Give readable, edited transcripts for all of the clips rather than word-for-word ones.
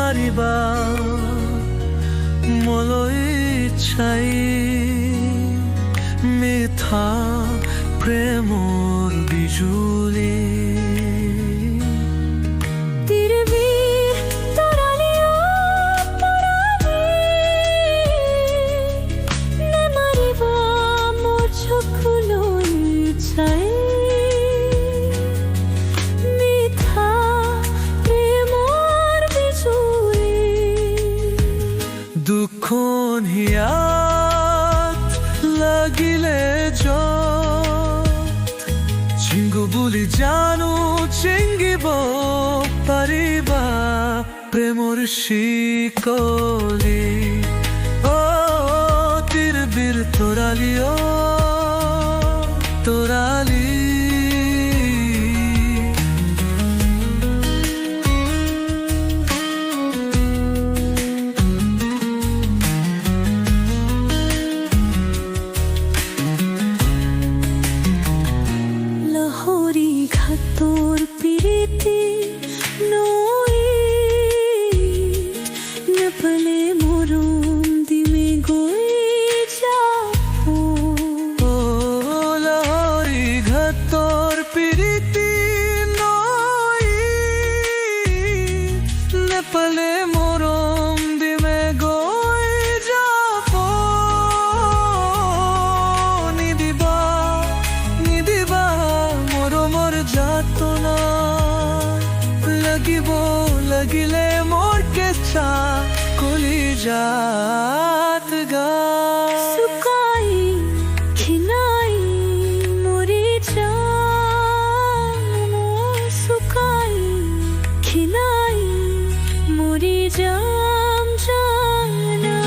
নেমাৰিবা মোলৈ চাই মিঠা প্ৰেমৰ বিজুলী দুখন হিয়াত লাগিলে চিংগু বুলি জানো চিংগিব পাৰিবা প্ৰেমৰ শিকলি তীৰ বীৰ তৰালি তৰালি তোর প্রীতি নই নপলে মরম দিমে গই যাবো লহরি ঘাতর প্রীতি নই নপলে মরম দিমে গই যাবো নিদিবা নিদিবা মরমর যাতনা লাগিব লাগিলে মোর কেঁচা কলিজাত গা শুকাই খিনাই মরি যাম শুকাই খিনাই মরি যাম জানা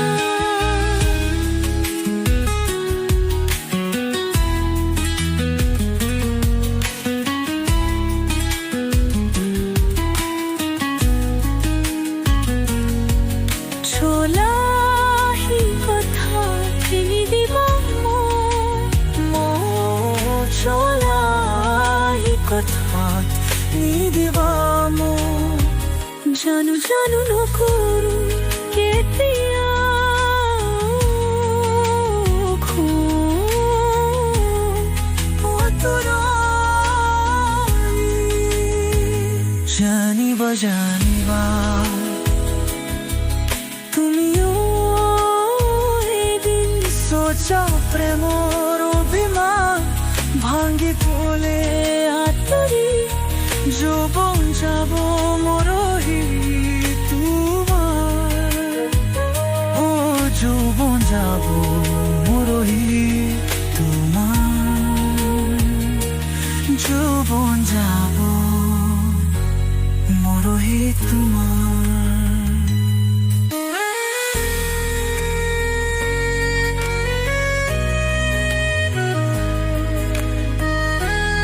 চলাহি কথা কিনি দিবা চলাহি কথা নিদিবা জানো জানো নকৰো কেতিয়া জানিবা জানিবা তুমিও এদিন সোচা প্রেমর অভিমান ভাঙ্গি পলে আতরি যৌবন যাব মরহি তোমার ও যৌবন যাব মরহি তোমার যৌবন যাব মরহি তোমার